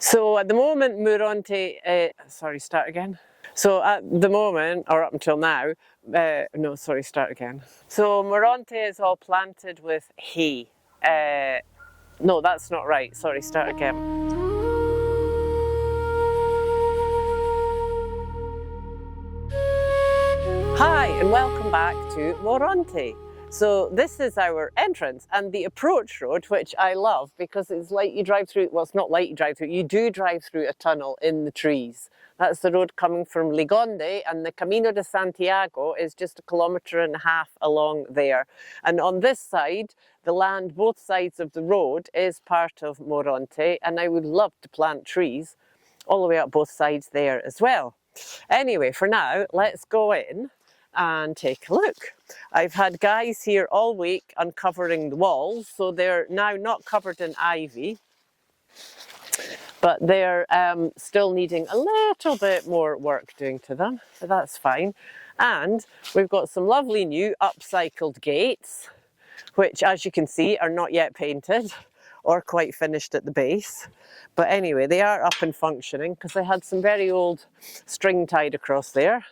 So at the moment, Mouronte, start again. So at the moment, or up until now, start again. So Mouronte is all planted with hay. No, that's not right. Sorry, start again. Hi, and welcome back to Mouronte. So this is our entrance and the approach road, which I love because it's like you drive through, well, it's not like you drive through, you do drive through a tunnel in the trees. That's the road coming from Ligonde, and the Camino de Santiago is just 1.5 kilometers along there. And on this side, the land both sides of the road is part of Mouronte, and I would love to plant trees all the way up both sides there as well. Anyway, for now, let's go in and take a look. I've had guys here all week uncovering the walls, so they're now not covered in ivy, but they're still needing a little bit more work doing to them, but that's fine. And we've got some lovely new upcycled gates, which, as you can see, are not yet painted or quite finished at the base. But anyway, they are up and functioning because I had some very old string tied across there,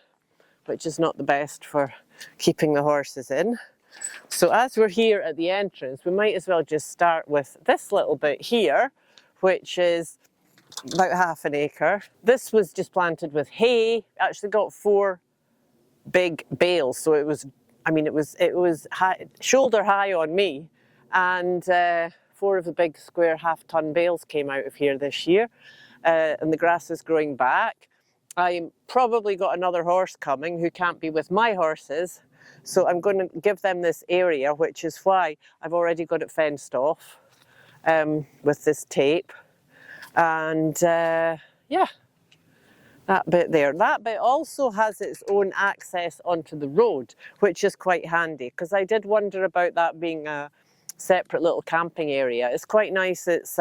which is not the best for keeping the horses in. So as we're here at the entrance, we might as well just start with this little bit here, which is about 1/2 acre. This was just planted with hay. Actually got 4 big bales, so it was, it was high, shoulder high on me, and 4 of the big square 1/2-ton bales came out of here this year, and the grass is growing back. I probably got another horse coming who can't be with my horses, so I'm going to give them this area, which is why I've already got it fenced off with this tape. And yeah, that bit there. That bit also has its own access onto the road, which is quite handy, because I did wonder about that being a separate little camping area. It's quite nice. It's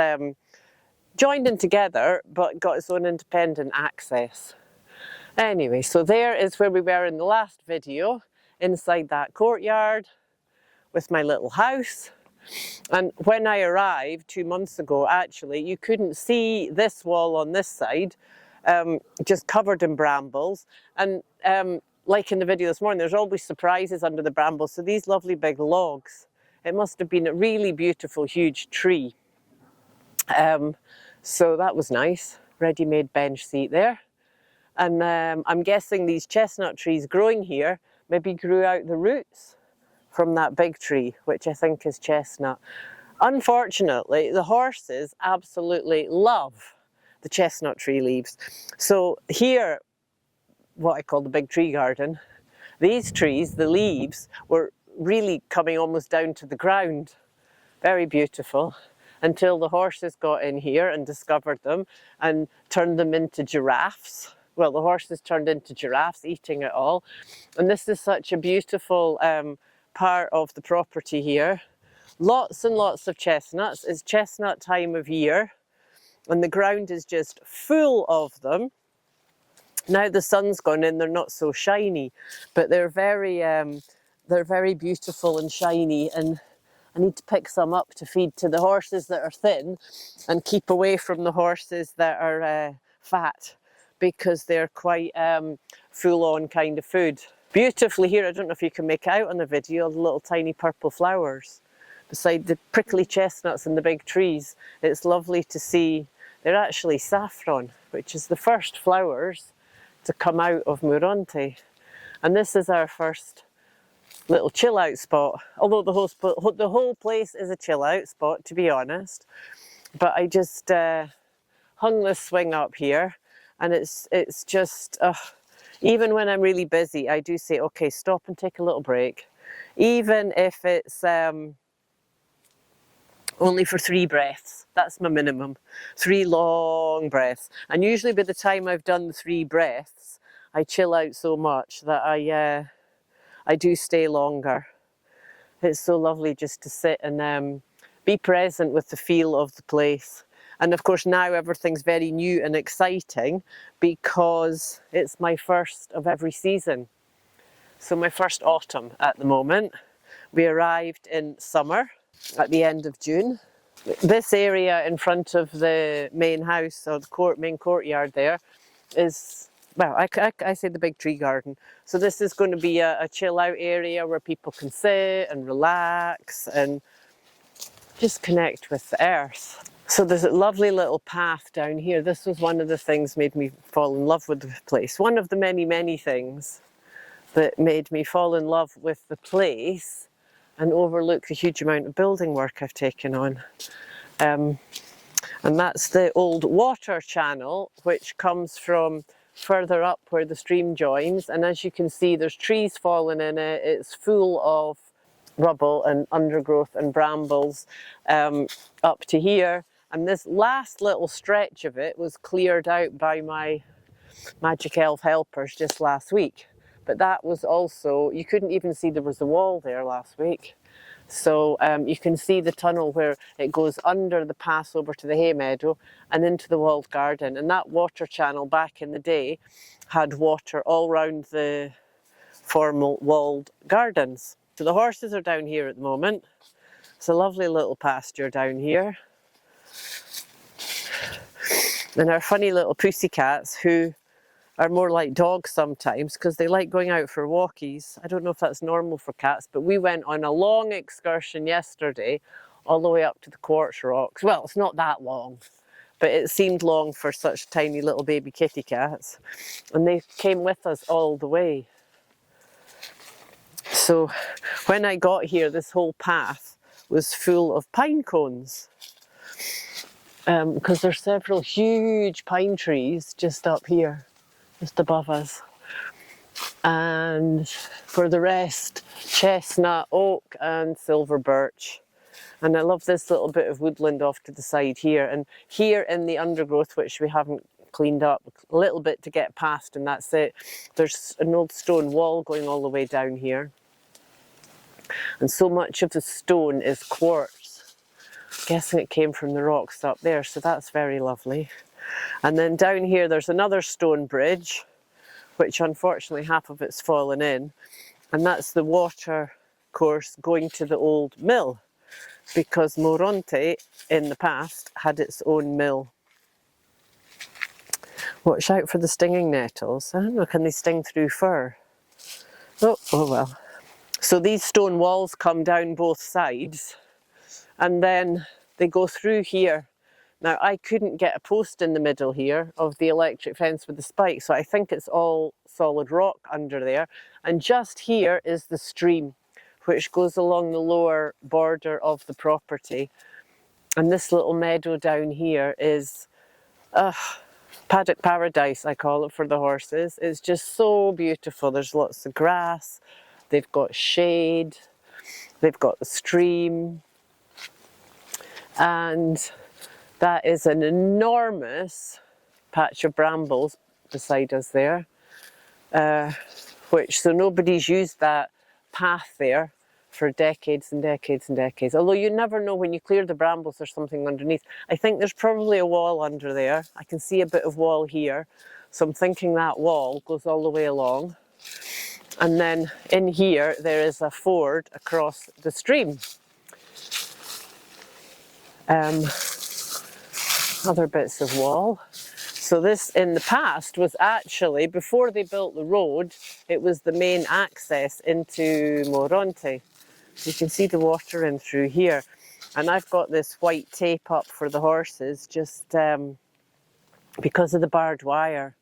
joined in together, but got its own independent access. Anyway, so there is where we were in the last video, inside that courtyard with my little house. And when I arrived 2 months ago, actually, you couldn't see this wall on this side, just covered in brambles. And like in the video this morning, there's always surprises under the brambles. So these lovely big logs, it must have been a really beautiful, huge tree. So that was nice. Ready-made bench seat there. And I'm guessing these chestnut trees growing here maybe grew out the roots from that big tree, which I think is chestnut. Unfortunately, the horses absolutely love the chestnut tree leaves. So here, what I call the big tree garden, these trees, the leaves, were really coming almost down to the ground. Very beautiful. Until the horses got in here and discovered them and turned them into giraffes. Well, the horses turned into giraffes, eating it all. And this is such a beautiful part of the property here. Lots and lots of chestnuts. It's chestnut time of year, and the ground is just full of them. Now the sun's gone in, they're not so shiny, but they're very beautiful and shiny, and I need to pick some up to feed to the horses that are thin and keep away from the horses that are fat, because they're quite full-on kind of food. Beautifully here, I don't know if you can make out on the video, the little tiny purple flowers beside the prickly chestnuts and the big trees. It's lovely to see. They're actually saffron, which is the first flowers to come out of Mouronte. And this is our first little chill out spot, although the whole place is a chill out spot, to be honest. But I just hung this swing up here, and it's just, even when I'm really busy, I do say, okay, stop and take a little break. Even if it's only for 3 breaths, that's my minimum. 3 long breaths. And usually by the time I've done the 3 breaths, I chill out so much that I do stay longer. It's so lovely just to sit and be present with the feel of the place. And of course now everything's very new and exciting because it's my first of every season. So my first autumn at the moment. We arrived in summer at the end of June. this area in front of the main house, or the main courtyard there, is, well, I say the big tree garden. So this is going to be a chill out area where people can sit and relax and just connect with the earth. So there's a lovely little path down here. This was one of the things made me fall in love with the place. One of the many, many things that made me fall in love with the place and overlook the huge amount of building work I've taken on. And that's the old water channel, which comes from further up where the stream joins. And as you can see, there's trees falling in it. It's full of rubble and undergrowth and brambles up to here. And this last little stretch of it was cleared out by my magic elf helpers just last week. But that was also, you couldn't even see there was a wall there last week. So you can see the tunnel where it goes under the pass over to the hay meadow and into the walled garden. And that water channel back in the day had water all round the formal walled gardens. So the horses are down here at the moment. It's a lovely little pasture down here. And our funny little pussycats, who are more like dogs sometimes because they like going out for walkies. I don't know if that's normal for cats, but we went on a long excursion yesterday all the way up to the quartz rocks. Well, it's not that long, but it seemed long for such tiny little baby kitty cats. And they came with us all the way. So when I got here, this whole path was full of pine cones. Because there's several huge pine trees just up here, just above us. And for the rest, chestnut, oak and silver birch. And I love this little bit of woodland off to the side here. And here in the undergrowth, which we haven't cleaned up, a little bit to get past and that's it. There's an old stone wall going all the way down here. And so much of the stone is quartz. I'm guessing it came from the rocks up there, so that's very lovely. And then down here there's another stone bridge, which unfortunately half of it's fallen in, and that's the water course going to the old mill, because Mouronte in the past had its own mill. Watch out for the stinging nettles. I don't know, can they sting through fur? Oh well. So these stone walls come down both sides and then they go through here. Now I couldn't get a post in the middle here of the electric fence with the spikes, so I think it's all solid rock under there. And just here is the stream, which goes along the lower border of the property. And this little meadow down here is paddock paradise, I call it, for the horses. It's just so beautiful. There's lots of grass, they've got shade, they've got the stream, and that is an enormous patch of brambles beside us there, so nobody's used that path there for decades and decades and decades. Although you never know, when you clear the brambles there's something underneath. I think there's probably a wall under there. I can see a bit of wall here, so I'm thinking that wall goes all the way along. And then in here there is a ford across the stream. Other bits of wall. So this in the past was actually, before they built the road, it was the main access into Mouronte. You can see the water in through here. And I've got this white tape up for the horses just because of the barbed wire.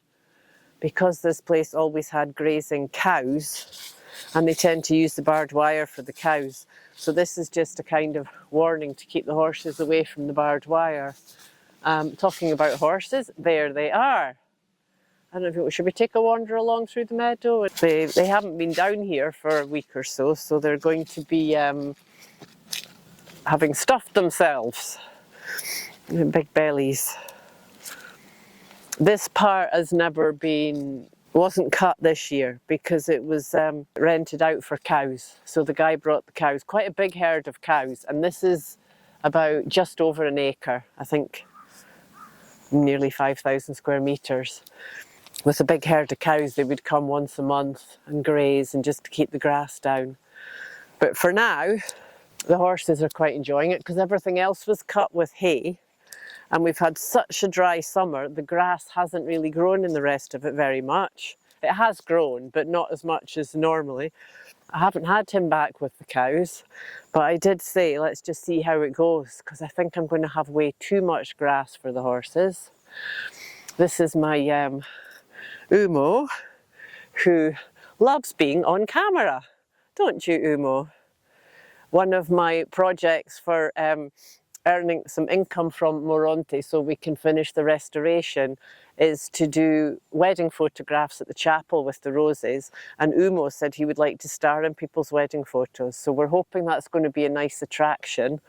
Because this place always had grazing cows, and they tend to use the barbed wire for the cows. So this is just a kind of warning to keep the horses away from the barbed wire. Talking about horses, there they are. I don't know, should we take a wander along through the meadow? They haven't been down here for a week or so, so they're going to be having stuffed themselves. Big bellies. This part has never been, wasn't cut this year because it was rented out for cows. So the guy brought the cows, quite a big herd of cows, and this is about just over an acre, I think nearly 5,000 square metres. With a big herd of cows, they would come once a month and graze and just to keep the grass down. But for now, The horses are quite enjoying it because everything else was cut with hay, and we've had such a dry summer, the grass hasn't really grown in the rest of it very much. It has grown, but not as much as normally. I haven't had him back with the cows, but I did say let's just see how it goes, because I think I'm going to have way too much grass for the horses. This is my Umo, who loves being on camera. Don't you, Umo? One of my projects for earning some income from Mouronte so we can finish the restoration is to do wedding photographs at the chapel with the roses, and Umo said he would like to star in people's wedding photos, so we're hoping that's going to be a nice attraction.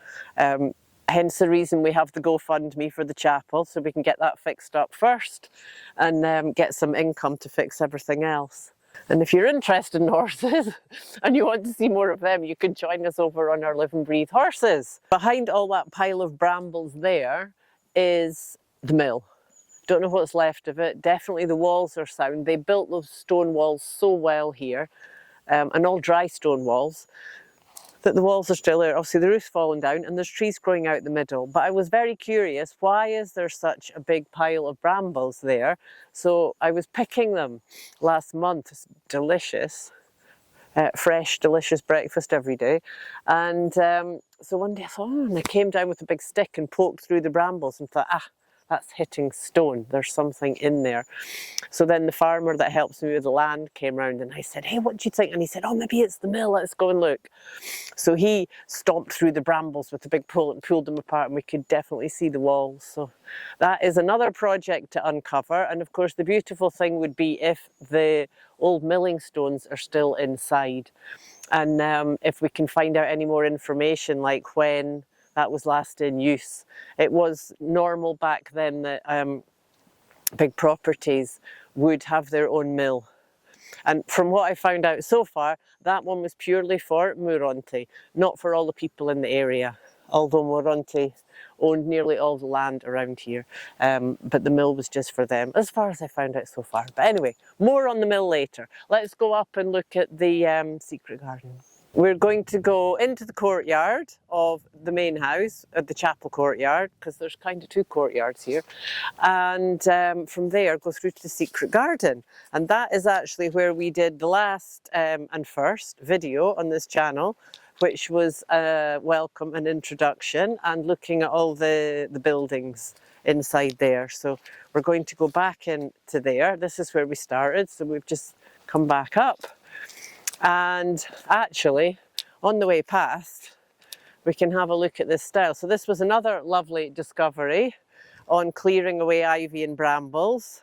Hence the reason we have the GoFundMe for the chapel, so we can get that fixed up first and get some income to fix everything else. And if you're interested in horses and you want to see more of them, you can join us over on our Live and Breathe Horses. Behind all that pile of brambles there is the mill. Don't know what's left of it. Definitely the walls are sound. They built those stone walls so well here, and all dry stone walls, that the walls are still there. Obviously the roof's fallen down and there's trees growing out the middle. But I was very curious, why is there such a big pile of brambles there? So I was picking them last month. It's delicious. Fresh, delicious breakfast every day. And so one day I thought, and I came down with a big stick and poked through the brambles and thought, that's hitting stone. There's something in there. So then the farmer that helps me with the land came round and I said, hey, what do you think? And he said, oh, maybe it's the mill. Let's go and look. So he stomped through the brambles with a big pull and pulled them apart, and we could definitely see the walls. So that is another project to uncover. And of course, the beautiful thing would be if the old milling stones are still inside. And if we can find out any more information, like when that was last in use. It was normal back then that big properties would have their own mill. And from what I found out so far, that one was purely for Mouronte, not for all the people in the area. Although Mouronte owned nearly all the land around here, but the mill was just for them, as far as I found out so far. But anyway, more on the mill later. Let's go up and look at the secret garden. We're going to go into the courtyard of the main house, at the chapel courtyard, because there's kind of two courtyards here, and from there go through to the secret garden. And that is actually where we did the last and first video on this channel, which was a welcome and introduction and looking at all the buildings inside there. So we're going to go back into there. This is where we started, so we've just come back up. And actually, on the way past, we can have a look at this style. So this was another lovely discovery on clearing away ivy and brambles,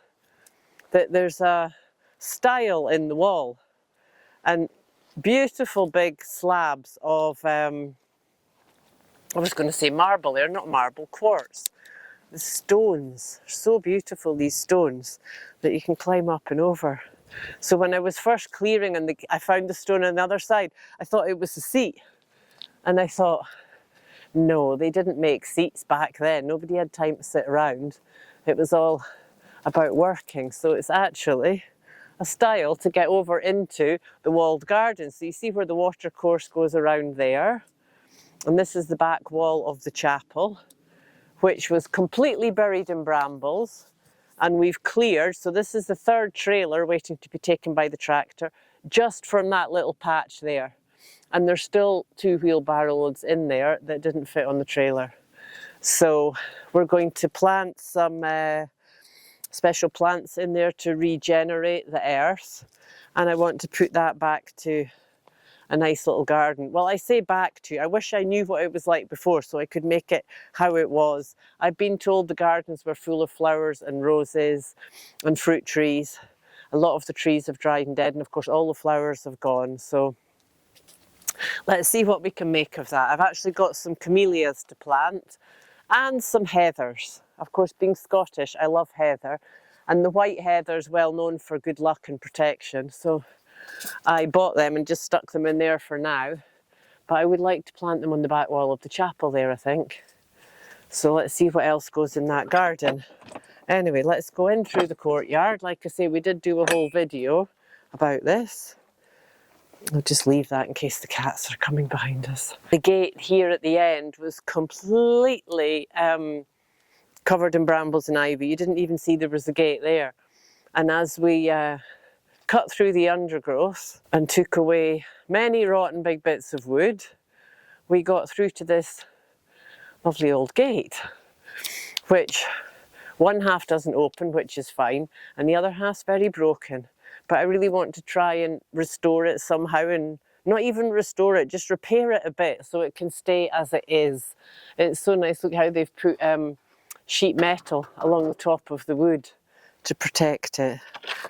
that there's a style in the wall and beautiful big slabs of, I was going to say marble there, not marble, quartz. The stones, so beautiful, these stones, that you can climb up and over. So when I was first clearing and I found the stone on the other side, I thought it was a seat. And I thought, no, they didn't make seats back then. Nobody had time to sit around. It was all about working. So it's actually a style to get over into the walled garden. So you see where the water course goes around there. And this is the back wall of the chapel, which was completely buried in brambles. And we've cleared, so this is the third trailer waiting to be taken by the tractor, just from that little patch there. And there's still 2 wheelbarrow loads in there that didn't fit on the trailer. So we're going to plant some special plants in there to regenerate the earth. And I want to put that back to a nice little garden. Well, I say back to, I wish I knew what it was like before so I could make it how it was. I've been told the gardens were full of flowers and roses and fruit trees. A lot of the trees have dried and dead, and of course all the flowers have gone. So let's see what we can make of that. I've actually got some camellias to plant and some heathers. Of course, being Scottish, I love heather, and the white heather is well known for good luck and protection. So I bought them and just stuck them in there for now, but I would like to plant them on the back wall of the chapel there, I think. So let's see what else goes in that garden. Anyway, let's go in through the courtyard. Like I say, we did do a whole video about this. I'll just leave that in case the cats are coming behind us. The gate here at the end was completely covered in brambles and ivy. You didn't even see there was a gate there. And as we cut through the undergrowth and took away many rotten big bits of wood, we got through to this lovely old gate, which one half doesn't open, which is fine, and the other half's very broken. But I really want to try and restore it somehow, and not even restore it, just repair it a bit so it can stay as it is. It's so nice. Look how they've put sheet metal along the top of the wood to protect it.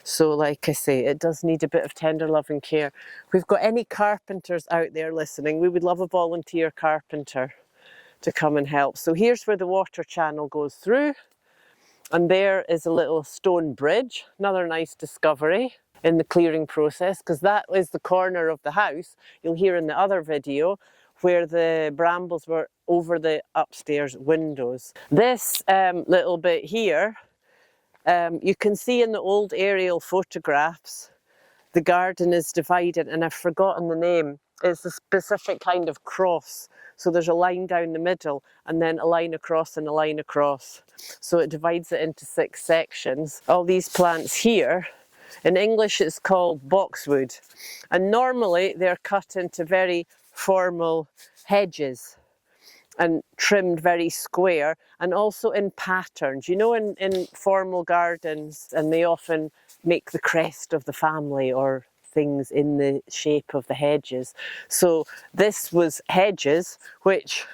So like I say, it does need a bit of tender love and care. If we've got any carpenters out there listening, we would love a volunteer carpenter to come and help. So here's where the water channel goes through, and there is a little stone bridge, another nice discovery in the clearing process, because that is the corner of the house, you'll hear in the other video, where the brambles were over the upstairs windows. This little bit here, you can see in the old aerial photographs, the garden is divided, and I've forgotten the name. It's a specific kind of cross. So there's a line down the middle and then a line across and a line across. So it divides it into 6 sections. All these plants here, in English it's called boxwood. And normally they're cut into very formal hedges and trimmed very square, and also in patterns. You know, in formal gardens, and they often make the crest of the family or things in the shape of the hedges. So this was hedges which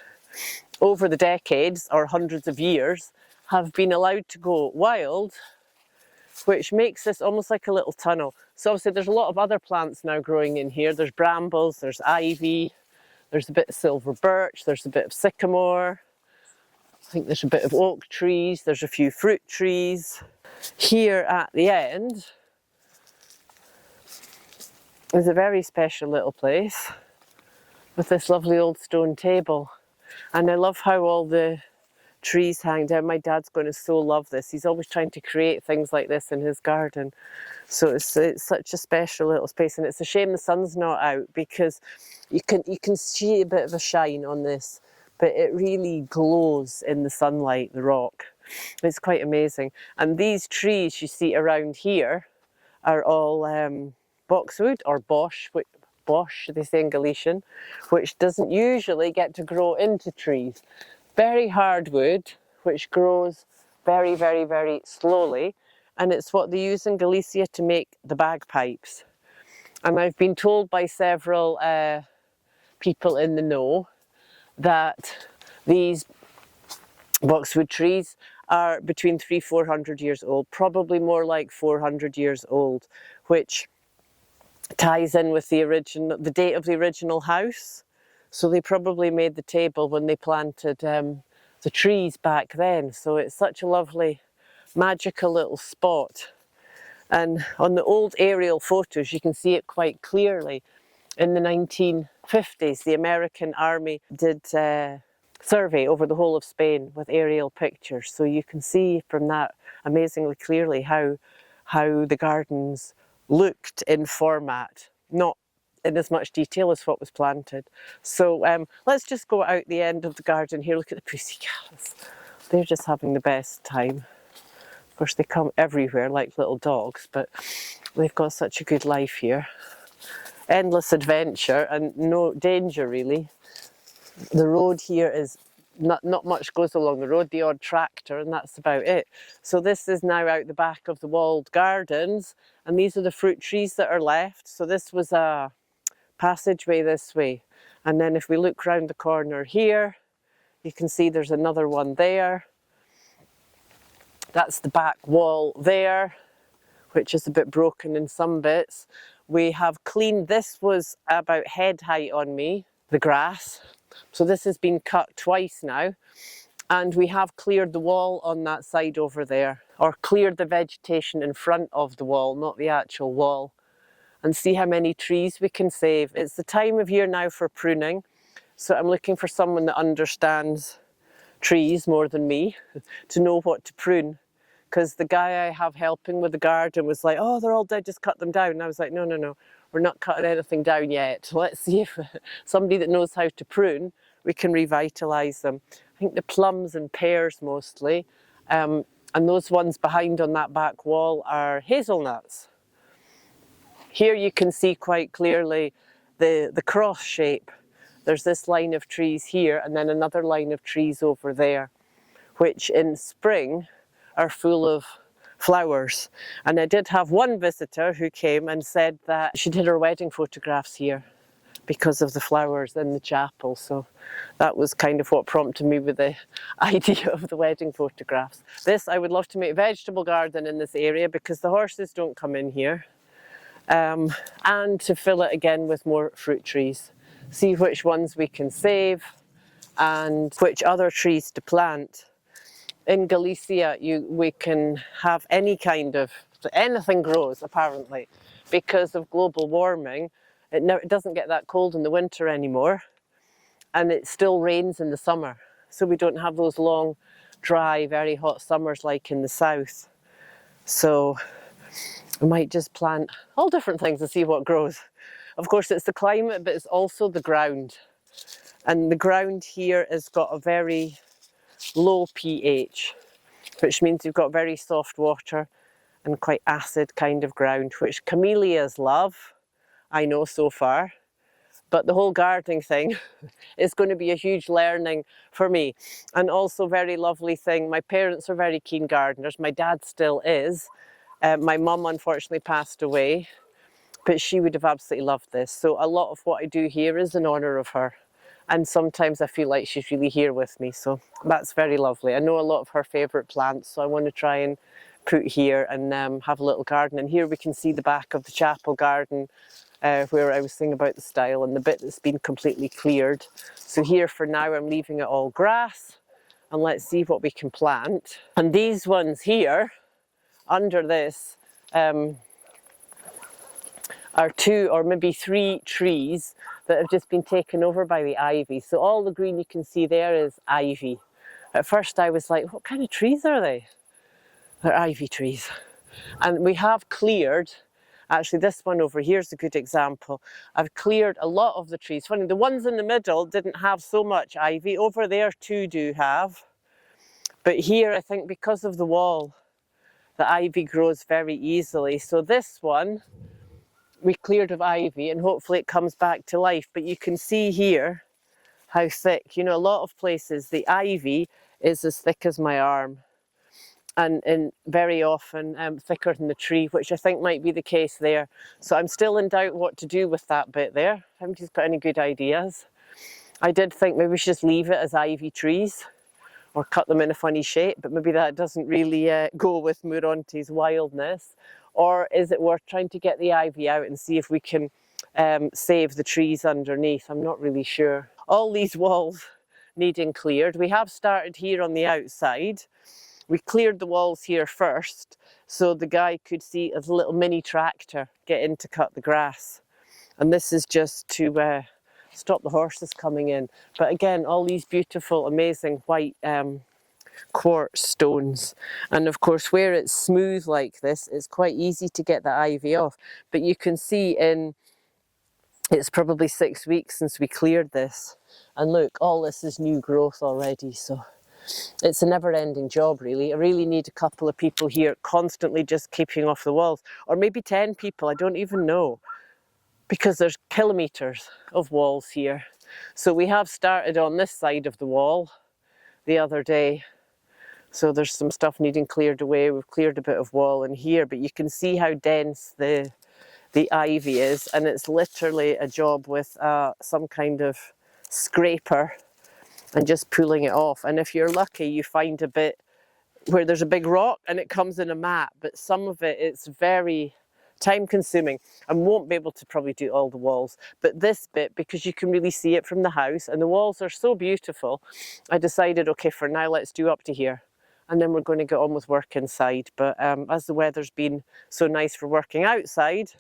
over the decades or hundreds of years have been allowed to go wild, which makes this almost like a little tunnel. So obviously there's a lot of other plants now growing in here. There's brambles, there's ivy, there's a bit of silver birch, there's a bit of sycamore, I think there's a bit of oak trees, there's a few fruit trees. Here at the end is a very special little place with this lovely old stone table. And I love how all the trees hang down. My dad's going to so love this. He's always trying to create things like this in his garden. So it's such a special little space, and it's a shame the sun's not out, because you can see a bit of a shine on this, but it really glows in the sunlight, the rock. It's quite amazing. And these trees you see around here are all boxwood, or bosch, they say in Galician, which doesn't usually get to grow into trees. Very hard wood, which grows very, very, very slowly, and it's what they use in Galicia to make the bagpipes. And I've been told by several people in the know that these boxwood trees are between 300–400 years old, probably more like 400 years old, which ties in with the date of the original house. So they probably made the table when they planted the trees back then. So it's such a lovely, magical little spot. And on the old aerial photos, you can see it quite clearly. In the 1950s, the American Army did a survey over the whole of Spain with aerial pictures. So you can see from that amazingly clearly how the gardens looked in format, not in as much detail as what was planted. So let's just go out the end of the garden here. Look at the pussycats. They're just having the best time. Of course, they come everywhere like little dogs, but they've got such a good life here. Endless adventure and no danger really. The road here is not much goes along the road, the odd tractor, and that's about it. So this is now out the back of the walled gardens, and these are the fruit trees that are left. So this was a passageway this way, and then if we look round the corner here, you can see there's another one there. That's the back wall there, which is a bit broken in some bits. We have cleaned, this was about head height on me, the grass. So this has been cut twice now, and we have cleared the wall on that side over there, or cleared the vegetation in front of the wall, not the actual wall. And see how many trees we can save. It's the time of year now for pruning, so I'm looking for someone that understands trees more than me to know what to prune. Because the guy I have helping with the garden was like, oh, they're all dead, just cut them down. And I was like, no, we're not cutting anything down yet. Let's see if somebody that knows how to prune, we can revitalise them. I think the plums and pears mostly, and those ones behind on that back wall are hazelnuts. Here you can see quite clearly the cross shape. There's this line of trees here and then another line of trees over there, which in spring are full of flowers. And I did have one visitor who came and said that she did her wedding photographs here because of the flowers in the chapel. So that was kind of what prompted me with the idea of the wedding photographs. This, I would love to make a vegetable garden in this area because the horses don't come in here. And to fill it again with more fruit trees. See which ones we can save and which other trees to plant. In Galicia, we can have any kind of, anything grows apparently. Because of global warming, it doesn't get that cold in the winter anymore, and it still rains in the summer. So we don't have those long, dry, very hot summers like in the south. So we might just plant all different things and see what grows. Of course, it's the climate, but it's also the ground. And the ground here has got a very low pH, which means you've got very soft water and quite acid kind of ground, which camellias love, I know so far. But the whole gardening thing is going to be a huge learning for me. And also very lovely thing, my parents are very keen gardeners. My dad still is. My mum unfortunately passed away, but she would have absolutely loved this. So a lot of what I do here is in honour of her. And sometimes I feel like she's really here with me, so that's very lovely. I know a lot of her favourite plants, so I want to try and put here and have a little garden. And here we can see the back of the chapel garden where I was saying about the style and the bit that's been completely cleared. So here for now I'm leaving it all grass, and let's see what we can plant. And these ones here, under this, are 2 or maybe 3 trees that have just been taken over by the ivy. So all the green you can see there is ivy. At first I was like, what kind of trees are they? They're ivy trees. And we have cleared, actually this one over here is a good example. I've cleared a lot of the trees. Funny, the ones in the middle didn't have so much ivy. Over there 2 do have. But here I think because of the wall, the ivy grows very easily. So this one, we cleared of ivy and hopefully it comes back to life. But you can see here how thick, you know, a lot of places the ivy is as thick as my arm and very often thicker than the tree, which I think might be the case there. So I'm still in doubt what to do with that bit there. Haven't you got any good ideas? I did think maybe we should just leave it as ivy trees or cut them in a funny shape, but maybe that doesn't really go with Mouronte's wildness. Or is it worth trying to get the ivy out and see if we can save the trees underneath? I'm not really sure. All these walls needing cleared. We have started here on the outside. We cleared the walls here first so the guy could see a little mini tractor get in to cut the grass. And this is just to stop the horses coming in. But again, all these beautiful, amazing white quartz stones, and of course where it's smooth like this it's quite easy to get the ivy off. But you can see it's probably 6 weeks since we cleared this, and look, all this is new growth already. So it's a never-ending job really. I really need a couple of people here constantly just keeping off the walls, or maybe 10 people, I don't even know, because there's kilometres of walls here. So we have started on this side of the wall the other day. So there's some stuff needing cleared away. We've cleared a bit of wall in here, but you can see how dense the ivy is, and it's literally a job with some kind of scraper and just pulling it off. And if you're lucky, you find a bit where there's a big rock and it comes in a mat, but some of it's very time consuming and won't be able to probably do all the walls. But this bit, because you can really see it from the house and the walls are so beautiful, I decided, okay, for now let's do up to here. And then we're going to get on with work inside. But as the weather's been so nice for working outside,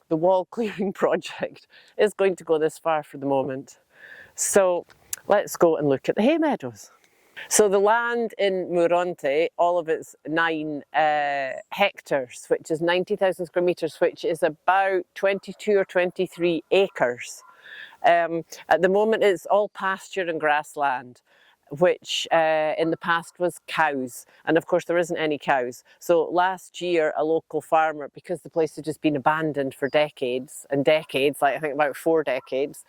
the wall clearing project is going to go this far for the moment. So let's go and look at the hay meadows. So the land in Mouronte, all of it's 9 hectares, which is 90,000 square metres, which is about 22 or 23 acres. At the moment it's all pasture and grassland, which in the past was cows, and of course there isn't any cows. So last year a local farmer, because the place had just been abandoned for decades and decades, like I think about 4 decades,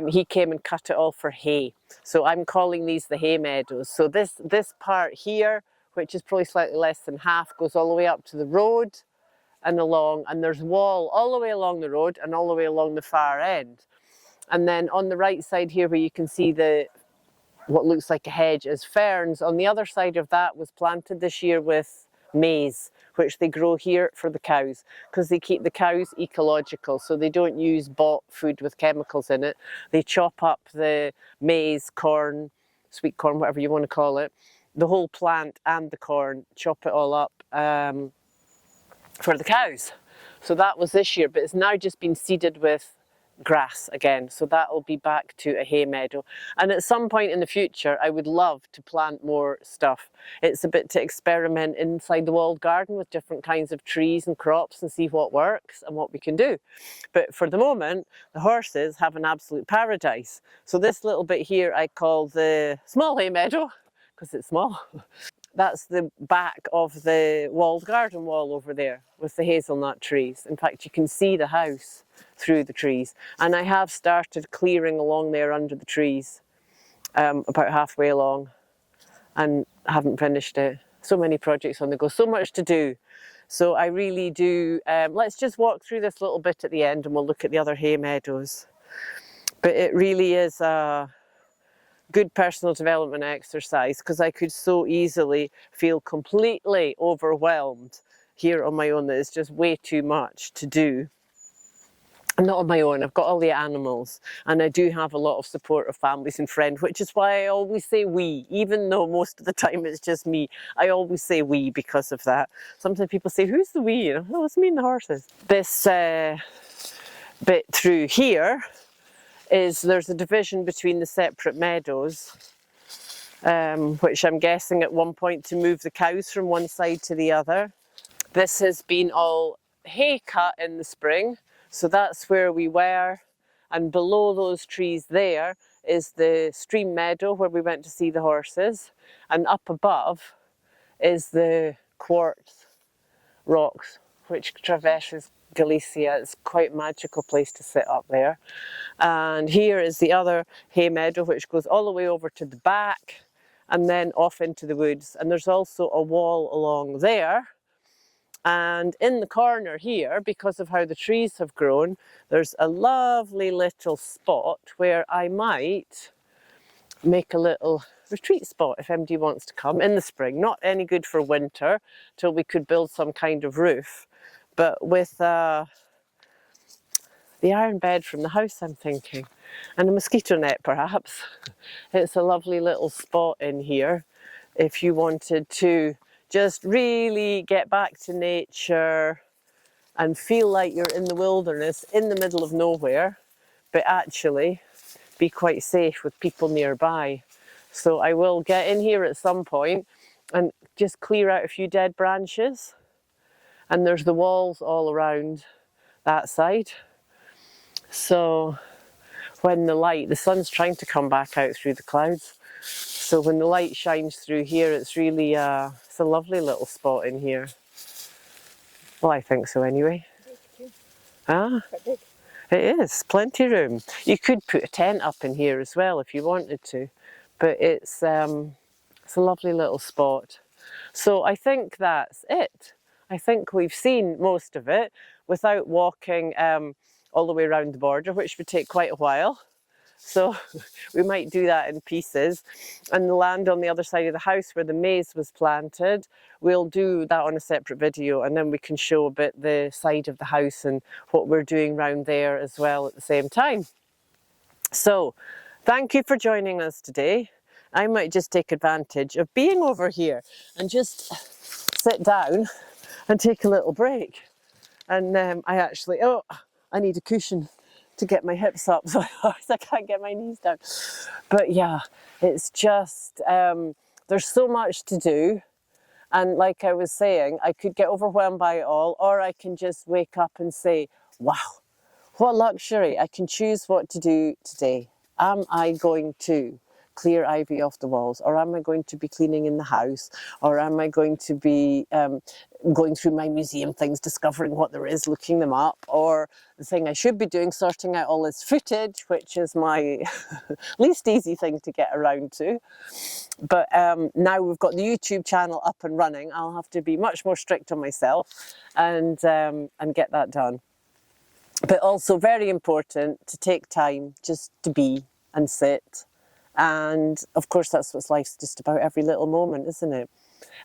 he came and cut it all for hay. So I'm calling these the hay meadows. So this part here, which is probably slightly less than half, goes all the way up to the road and along, and there's wall all the way along the road and all the way along the far end. And then on the right side here, where you can see what looks like a hedge, is ferns. On the other side of that was planted this year with maize, which they grow here for the cows, because they keep the cows ecological, so they don't use bought food with chemicals in it. They chop up the maize, corn, sweet corn, whatever you want to call it, the whole plant and the corn, chop it all up for the cows. So that was this year, but it's now just been seeded with grass again, so that will be back to a hay meadow. And at some point in the future I would love to plant more stuff. It's a bit to experiment inside the walled garden with different kinds of trees and crops and see what works and what we can do. But for the moment the horses have an absolute paradise. So this little bit here I call the small hay meadow because it's small. That's the back of the walled garden wall over there with the hazelnut trees. In fact, you can see the house through the trees. And I have started clearing along there under the trees, about halfway along, and haven't finished it. So many projects on the go, so much to do. So I really do, let's just walk through this little bit at the end and we'll look at the other hay meadows. But it really is a good personal development exercise, because I could so easily feel completely overwhelmed here on my own, that it's just way too much to do. I'm not on my own, I've got all the animals, and I do have a lot of support of families and friends, which is why I always say we, even though most of the time it's just me. I always say we because of that. Sometimes people say, who's the we? Oh, it's me and the horses. This bit through here there's a division between the separate meadows, which I'm guessing at one point to move the cows from one side to the other. This has been all hay cut in the spring, so that's where we were, and below those trees there is the stream meadow where we went to see the horses, and up above is the quartz rocks which traverses Galicia. It's quite a magical place to sit up there. And here is the other hay meadow, which goes all the way over to the back and then off into the woods. And there's also a wall along there. And in the corner here, because of how the trees have grown, there's a lovely little spot where I might make a little retreat spot if anybody wants to come in the spring. Not any good for winter, till we could build some kind of roof. But with the iron bed from the house, I'm thinking, and a mosquito net perhaps, it's a lovely little spot in here if you wanted to just really get back to nature and feel like you're in the wilderness in the middle of nowhere, but actually be quite safe with people nearby. So I will get in here at some point and just clear out a few dead branches. And there's the walls all around that side. So when the sun's trying to come back out through the clouds. So when the light shines through here, it's really, it's a lovely little spot in here. Well, I think so anyway. Ah, it is, plenty of room. You could put a tent up in here as well if you wanted to, but it's a lovely little spot. So I think that's it. I think we've seen most of it without walking all the way around the border, which would take quite a while. So we might do that in pieces. And the land on the other side of the house where the maize was planted, we'll do that on a separate video, and then we can show a bit the side of the house and what we're doing round there as well at the same time. So thank you for joining us today. I might just take advantage of being over here and just sit down and take a little break. And I need a cushion to get my hips up, so I can't get my knees down. But yeah, it's just, there's so much to do. And like I was saying, I could get overwhelmed by it all, or I can just wake up and say, wow, what luxury. I can choose what to do today. Am I going to clear ivy off the walls, or am I going to be cleaning in the house, or am I going to be going through my museum things, discovering what there is, looking them up, or the thing I should be doing, sorting out all this footage, which is my least easy thing to get around to. But now we've got the YouTube channel up and running, I'll have to be much more strict on myself and get that done. But also very important to take time just to be and sit. And of course, that's what life's just about, every little moment, isn't it?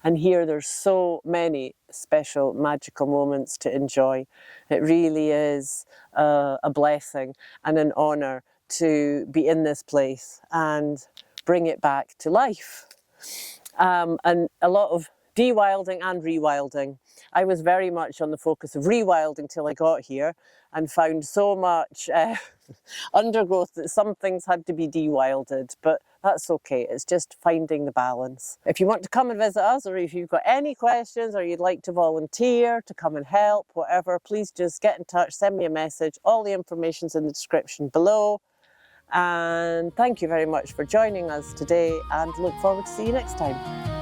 And here there's so many special, magical moments to enjoy. It really is a blessing and an honour to be in this place and bring it back to life. And a lot of de-wilding and rewilding. I was very much on the focus of rewilding till I got here and found so much undergrowth that some things had to be de-wilded, but that's okay. It's just finding the balance. If you want to come and visit us, or if you've got any questions, or you'd like to volunteer to come and help, whatever, please just get in touch, send me a message. All the information's in the description below. And thank you very much for joining us today, and look forward to see you next time.